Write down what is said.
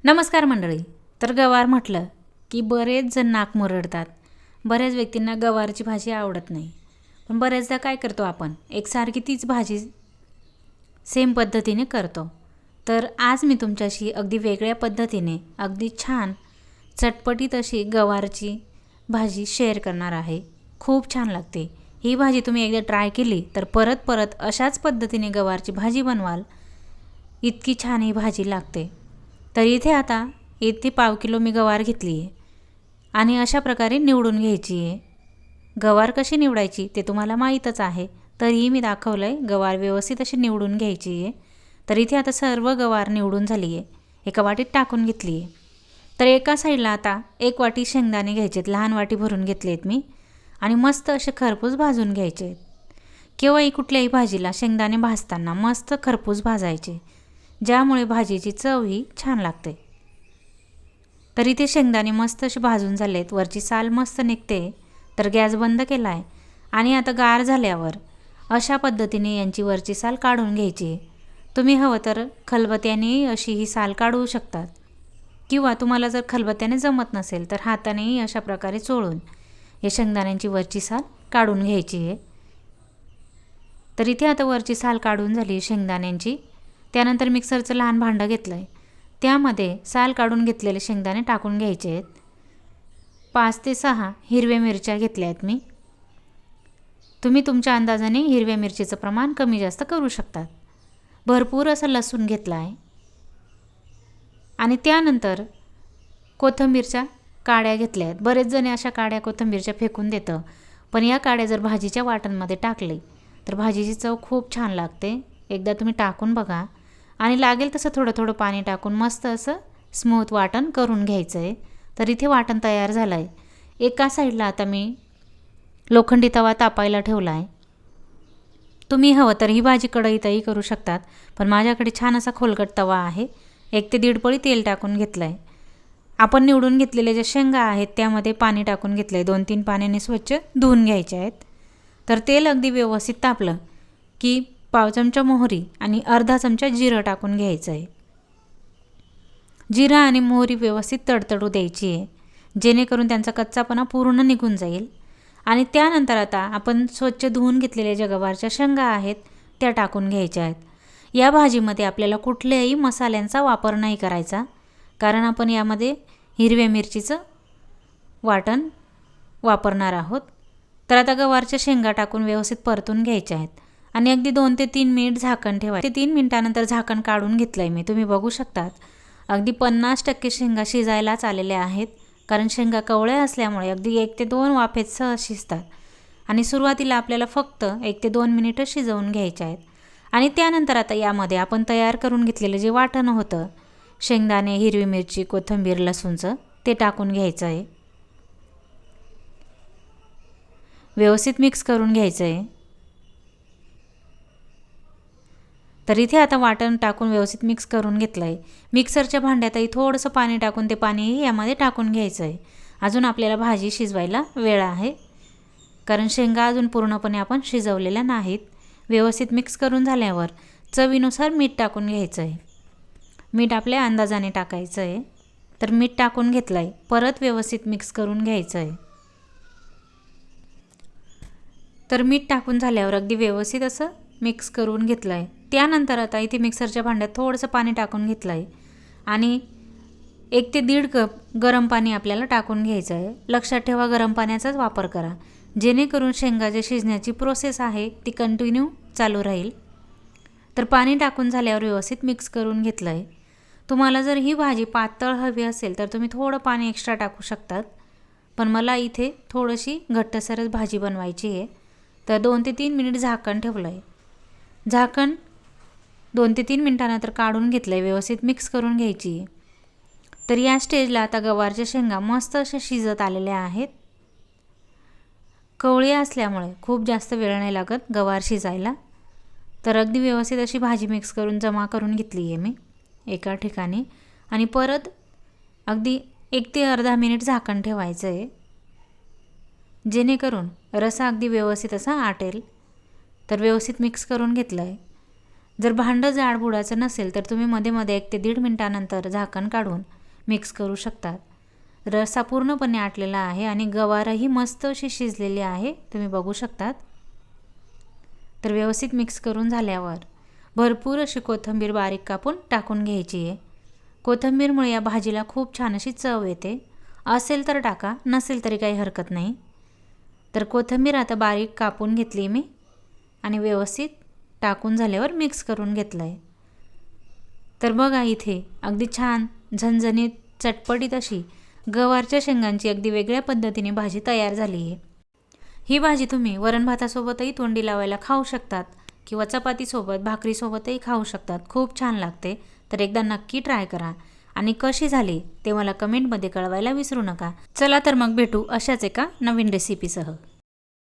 नमस्कार मंडळी. तर गवार म्हटलं की बरेच जण नाक मुरडतात. बऱ्याच व्यक्तींना गवारची भाजी आवडत नाही. पण बऱ्याचदा काय करतो आपण, एकसारखी तीच भाजी सेम पद्धतीने करतो. तर आज मी तुमच्याशी अगदी वेगळ्या पद्धतीने अगदी छान चटपटीत अशी गवारची भाजी शेअर करणार आहे. खूप छान लागते ही भाजी. तुम्ही एकदा ट्राय केली तर परत परत अशाच पद्धतीने गवारची भाजी बनवाल. इतकी छान ही भाजी लागते. तर इथे पाव किलो मी गवार घेतली आहे आणि अशा प्रकारे निवडून घ्यायची आहे. गवार कशी निवडायची ते तुम्हाला माहीतच आहे, तरीही मी दाखवलं आहे. गवार व्यवस्थित अशी निवडून घ्यायची आहे. तर इथे आता सर्व गवार निवडून झाली आहे. एका वाटीत टाकून घेतली आहे. तर एका साईडला आता एक वाटी शेंगदाणे घ्यायचे आहेत. लहान वाटी भरून घेतले आहेत मी आणि मस्त असे खरपूस भाजून घ्यायचे आहेत. केव्हाही कुठल्याही भाजीला शेंगदाणे भाजताना मस्त खरपूस भाजायचे, ज्यामुळे भाजीची चव ही छान लागते. तर इथे शेंगदाणे मस्त असे भाजून झाले आहेत. वरची साल मस्त निघते. तर गॅस बंद केला आहे आणि आता गार झाल्यावर अशा पद्धतीने यांची वरची साल काढून घ्यायची. तुम्ही हवं तर खलबत्त्याने अशी ही साल काढू शकतात, किंवा तुम्हाला जर खलबत्त्याने जमत नसेल तर हातानेही अशा प्रकारे चोळून या शेंगदाण्यांची वरची साल काढून घ्यायची आहे. तर इथे आता वरची साल काढून झाली शेंगदाण्यांची. त्यानंतर मिक्सरचं लहान भांडं घेतलं आहे. त्यामध्ये साल काढून घेतलेले शेंगदाणे टाकून घ्यायचे आहेत. 5 ते 6 हिरव्या मिरच्या घेतल्या आहेत मी. तुम्ही तुमच्या अंदाजाने हिरव्या मिरचीचं प्रमाण कमी जास्त करू शकतात. भरपूर असं लसूण घेतला आहे आणि त्यानंतर कोथिंबीरच्या काड्या घेतल्या आहेत. बरेच जण अशा काड्या कोथिंबीरच्या फेकून देतं, पण या काड्या जर भाजीच्या वाटणमध्ये टाकले तर भाजीची चव खूप छान लागते. एकदा तुम्ही टाकून बघा आणि लागेल तसं थोडं थोडं पाणी टाकून मस्त असं स्मूथ वाटण करून घ्यायचं आहे. तर इथे वाटण तयार झालं आहे. एका साईडला आता मी लोखंडी तवा तापायला ठेवला आहे. तुम्ही हवं तर ही भाजी कढईतही करू शकतात, पण माझ्याकडे छान असा खोलगट तवा आहे. 1 ते 1.5 पळी तेल टाकून घेतलं आहे. आपण निवडून घेतलेले जे शेंगा आहेत त्यामध्ये पाणी टाकून घेतलं आहे. 2-3 पाण्याने स्वच्छ धुवून घ्यायचे आहेत. तर तेल अगदी व्यवस्थित तापलं की पाव चमचा मोहरी आणि अर्धा चमचा जिरं टाकून घ्यायचं आहे. जिरं आणि मोहरी व्यवस्थित तडतडू द्यायची आहे, जेणेकरून त्यांचा कच्चापणा पूर्ण निघून जाईल. आणि त्यानंतर आता आपण स्वच्छ धुवून घेतलेल्या ज्या गवारच्या शेंगा आहेत त्या टाकून घ्यायच्या आहेत. या भाजीमध्ये आपल्याला कुठल्याही मसाल्यांचा वापर नाही करायचा, कारण आपण यामध्ये हिरव्या मिरचीचं वाटण वापरणार आहोत. तर आता गवारच्या शेंगा टाकून व्यवस्थित परतून घ्यायच्या आहेत आणि अगदी 2 ते 3 मिनिट झाकण ठेवायचे. 3 मिनिटानंतर झाकण काढून घेतलं आहे मी. तुम्ही बघू शकतात अगदी 50% शेंगा शिजायलाच आलेल्या आहेत, कारण शेंगा कवळ्या असल्यामुळे अगदी 1 ते 2 वाफेत सहज शिजतात. आणि सुरुवातीला आपल्याला फक्त 1 ते 2 मिनिटं शिजवून घ्यायचे आहेत. आणि त्यानंतर आता यामध्ये आपण तयार करून घेतलेलं जे वाटण होतं, शेंगदाणे, हिरवी मिरची, कोथिंबीर, लसूणचं, ते टाकून घ्यायचं आहे. व्यवस्थित मिक्स करून घ्यायचं आहे. तर इथे आता वाटण टाकून व्यवस्थित मिक्स करून घेतलं आहे. मिक्सरच्या भांड्यातही थोडंसं पाणी टाकून ते पाणीही यामध्ये टाकून घ्यायचं आहे. अजून आपल्याला भाजी शिजवायला वेळ आहे, कारण शेंगा अजून पूर्णपणे आपण शिजवलेल्या नाहीत. व्यवस्थित मिक्स करून झाल्यावर चवीनुसार मीठ टाकून घ्यायचं आहे. मीठ आपल्या अंदाजाने टाकायचं आहे. तर मीठ टाकून घेतलं आहे. परत व्यवस्थित मिक्स करून घ्यायचं आहे. तर मीठ टाकून झाल्यावर अगदी व्यवस्थित असं मिक्स करून घेतलं आहे. त्यानंतर आता इथे मिक्सरच्या भांड्यात थोडंसं पाणी टाकून घेतलं आहे आणि 1 ते 1.5 कप गरम पाणी आपल्याला टाकून घ्यायचं आहे. लक्षात ठेवा, गरम पाण्याचाच वापर करा, जेणेकरून शेंगा जे शिजण्याची प्रोसेस आहे ती कंटिन्यू चालू राहील. तर पाणी टाकून झाल्यावर व्यवस्थित मिक्स करून घेतलं आहे. तुम्हाला जर ही भाजी पातळ हवी असेल तर तुम्ही थोडं पाणी एक्स्ट्रा टाकू शकतात, पण मला इथे थोडीशी घट्टसरच भाजी बनवायची आहे. तर 2 ते 3 मिनिट झाकण ठेवलं आहे. झाकण 2 ते 3 मिनिटानंतर काढून घेतलं आहे. व्यवस्थित मिक्स करून घ्यायची. तर या स्टेजला आता गवारच्या शेंगा मस्त अशा शिजत आलेल्या आहेत. कवळी असल्यामुळे खूप जास्त वेळ नाही लागत गवार शिजायला. तर अगदी व्यवस्थित अशी भाजी मिक्स करून जमा करून घेतली आहे मी एका ठिकाणी आणि परत अगदी 1 ते अर्धा मिनिट झाकण ठेवायचं आहे, जेणेकरून रस्सा अगदी व्यवस्थित असा आटेल. तर व्यवस्थित मिक्स करून घेतलं आहे. जर भांडं जाडबुडाचं नसेल तर तुम्ही मध्ये मध्ये 1 ते 1.5 मिनिटानंतर झाकण काढून मिक्स करू शकतात. रस्सा पूर्णपणे आटलेला आहे आणि गवारही मस्त अशी शिजलेली आहे, तुम्ही बघू शकतात. तर व्यवस्थित मिक्स करून झाल्यावर भरपूर अशी कोथिंबीर बारीक कापून टाकून घ्यायची आहे. कोथिंबीरमुळे या भाजीला खूप छान अशी चव येते. असेल तर टाका, नसेल तरी काही हरकत नाही. तर कोथिंबीर आता बारीक कापून घेतली मी आणि व्यवस्थित टाकून झाल्यावर मिक्स करून घेतलं आहे. तर बघा इथे अगदी छान झणझणीत चटपटीत अशी गवारच्या शेंगांची अगदी वेगळ्या पद्धतीने भाजी तयार झाली आहे. ही भाजी तुम्ही वरण भातासोबतही तोंडी लावायला खाऊ शकतात किंवा चपातीसोबत भाकरीसोबतही खाऊ शकतात. खूप छान लागते. तर एकदा नक्की ट्राय करा आणि कशी झाली ते मला कमेंटमध्ये कळवायला विसरू नका. चला तर मग भेटू अशाच एका नवीन रेसिपीसह.